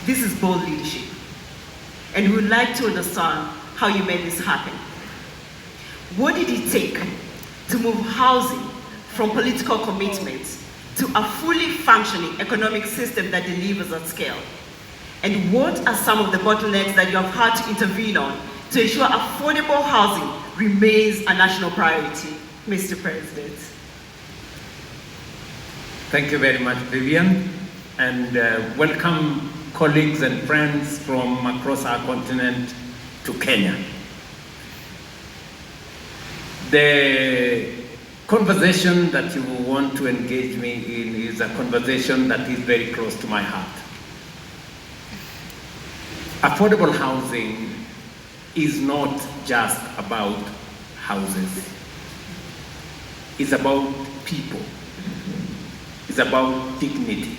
This is bold leadership. And we would like to understand how you made this happen. What did it take to move housing from political commitments to a fully functioning economic system that delivers at scale? And what are some of the bottlenecks that you have had to intervene on to ensure affordable housing remains a national priority, Mr. President? Thank you very much, Vivian, and welcome colleagues and friends from across our continent to Kenya. The conversation that you want to engage me in is a conversation that is very close to my heart. Affordable housing is not just about houses. It's about people. It's about dignity.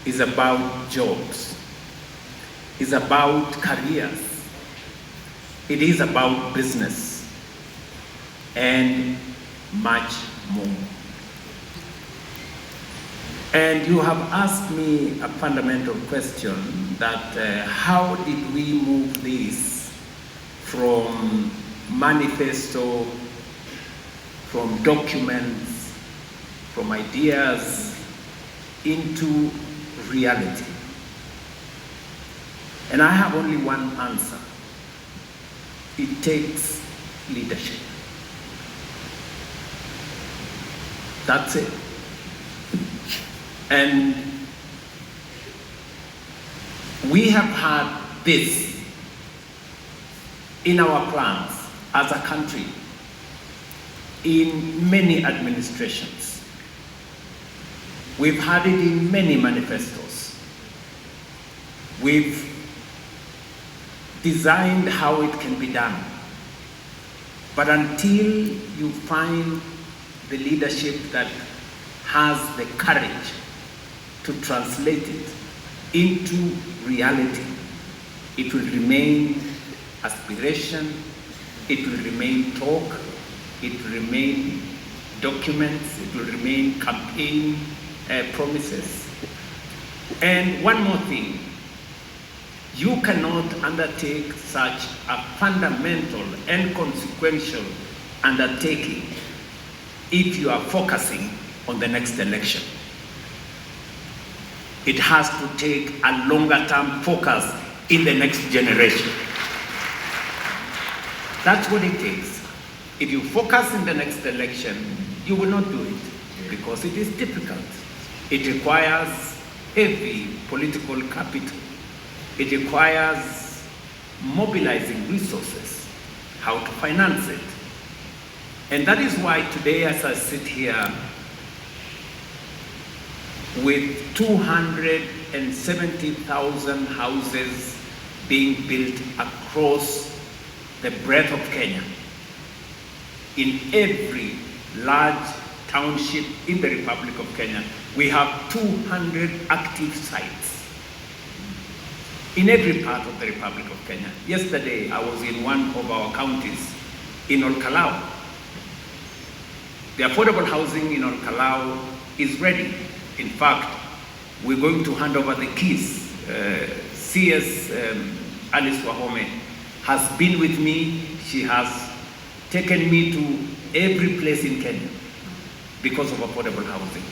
It's about jobs. It's about careers. It is about business and much more. And you have asked me a fundamental question that how did we move this from manifesto, from documents, from ideas into reality? And I have only one answer. It takes leadership. That's it. And we have had this in our plans as a country in many administrations. We've had it in many manifestos. We've designed how it can be done. But until you find the leadership that has the courage to translate it into reality, it will remain aspiration, it will remain talk, it will remain documents, it will remain campaign promises. And one more thing, you cannot undertake such a fundamental and consequential undertaking if you are focusing on the next election. It has to take a longer term focus in the next generation. That's what it takes. If you focus in the next election, you will not do it because it is difficult. It requires heavy political capital. It requires mobilizing resources, how to finance it. And that is why today, as I sit here with 270,000 houses being built across the breadth of Kenya, in every large township in the Republic of Kenya, we have 200 active sites in every part of the Republic of Kenya. Yesterday, I was in one of our counties in Olkalau. The affordable housing in Olkalau is ready. In fact, we're going to hand over the keys. CS Alice Wahome has been with me. She has taken me to every place in Kenya because of affordable housing.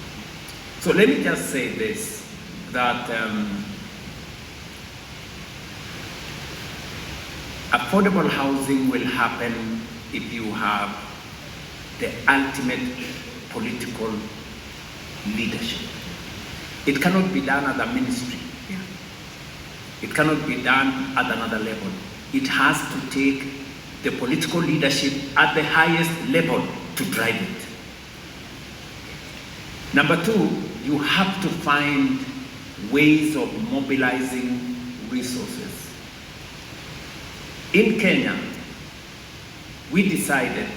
So let me just say this, that affordable housing will happen if you have the ultimate political leadership. It cannot be done at the ministry. Yeah. It cannot be done at another level. It has to take the political leadership at the highest level to drive it. Number two, you have to find ways of mobilizing resources. In Kenya, we decided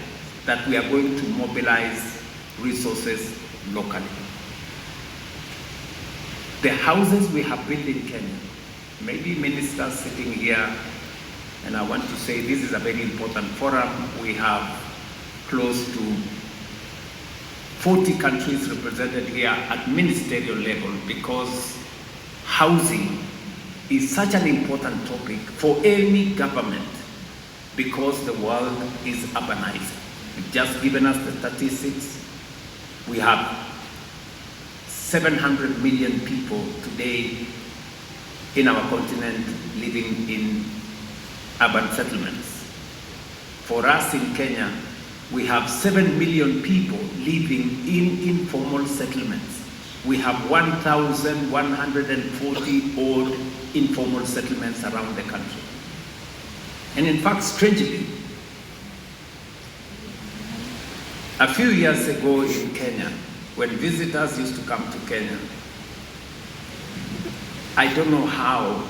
that we are going to mobilize resources locally. The houses we have built in Kenya, maybe ministers sitting here, and I want to say this is a very important forum. We have close to 40 countries represented here at ministerial level, because housing is such an important topic for any government because the world is urbanizing. You've just given us the statistics. We have 700 million people today in our continent living in urban settlements. For us in Kenya, we have 7 million people living in informal settlements. We have 1,140 odd informal settlements around the country. And in fact, strangely, a few years ago in Kenya, when visitors used to come to Kenya, I don't know how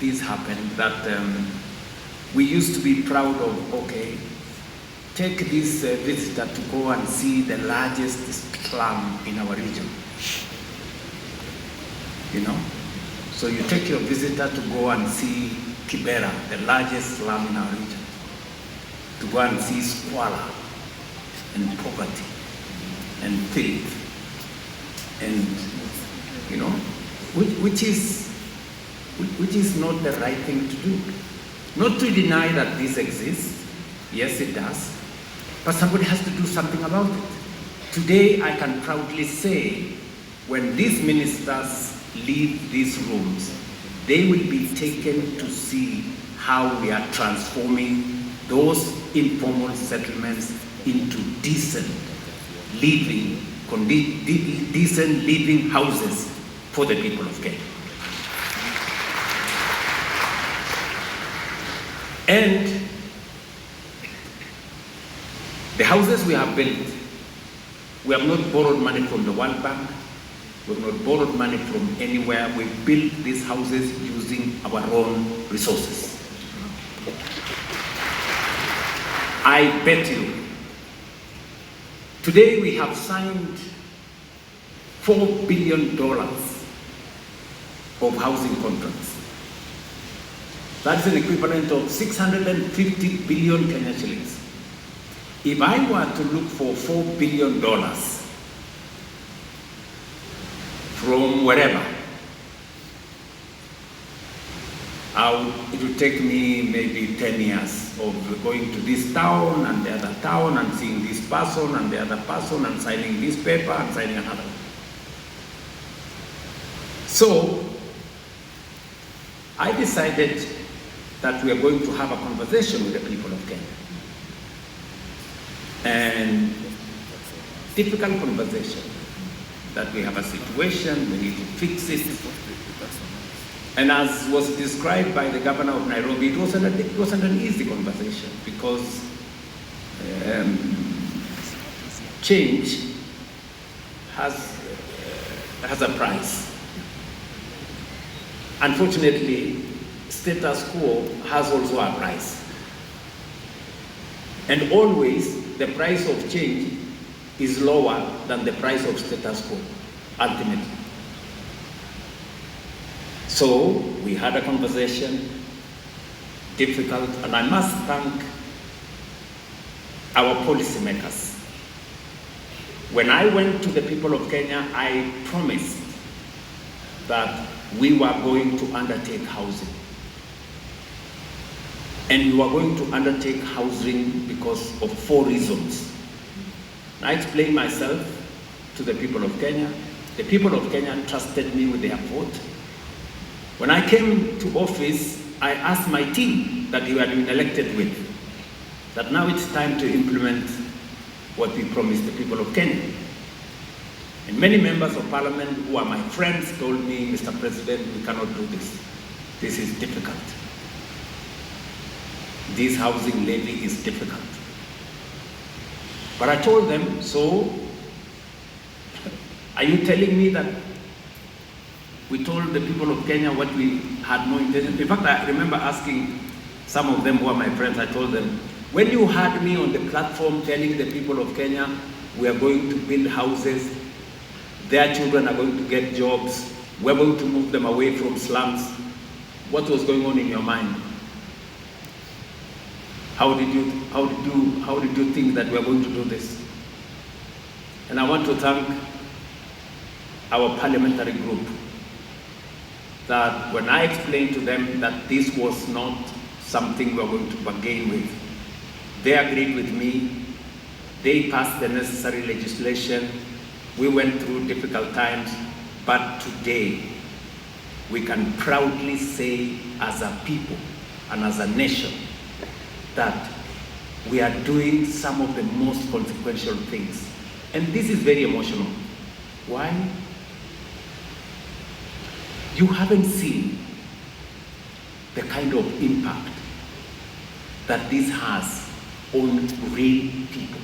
this happened, that we used to be proud of, okay, take this visitor to go and see the largest slum in our region. You know? So you take your visitor to go and see Kibera, the largest slum in our region, to go and see squalor and poverty and filth, and you know, which is not the right thing to do. Not to deny that this exists, yes it does, but somebody has to do something about it. Today I can proudly say, when these ministers leave these rooms, they will be taken to see how we are transforming those informal settlements into decent living houses for the people of Kenya. And the houses we have built, we have not borrowed money from the World Bank, we have not borrowed money from anywhere. We built these houses using our own resources. I bet you, today we have signed $4 billion of housing contracts. That's an equivalent of 650 billion Kenya shillings. If I were to look for $4 billion from wherever, it would take me maybe 10 years of going to this town and the other town and seeing this person and the other person and signing this paper and signing another one. So I decided that we are going to have a conversation with the people of Kenya. And typical conversation, that we have a situation, we need to fix it. And as was described by the governor of Nairobi, it wasn't an easy conversation because change has a price. Unfortunately, status quo has also a price. And always, the price of change is lower than the price of status quo, ultimately. So, we had a conversation, difficult, and I must thank our policymakers. When I went to the people of Kenya, I promised that we were going to undertake housing. And we were going to undertake housing because of 4 reasons. I explained myself to the people of Kenya. The people of Kenya trusted me with their vote. When I came to office, I asked my team that you had been elected with, that now it's time to implement what we promised the people of Kenya. And many members of parliament who are my friends told me, Mr. President, we cannot do this. This is difficult. This housing levy is difficult. But I told them, so are you telling me that we told the people of Kenya what we had no intention? In fact, I remember asking some of them who are my friends, I told them, when you had me on the platform telling the people of Kenya, we are going to build houses, their children are going to get jobs, we're going to move them away from slums, what was going on in your mind? How did you think that we are going to do this? And I want to thank our parliamentary group. that when I explained to them that this was not something we were going to bargain with, they agreed with me. They passed the necessary legislation. We went through difficult times, but today we can proudly say as a people and as a nation that we are doing some of the most consequential things. And this is very emotional. Why? You haven't seen the kind of impact that this has on real people.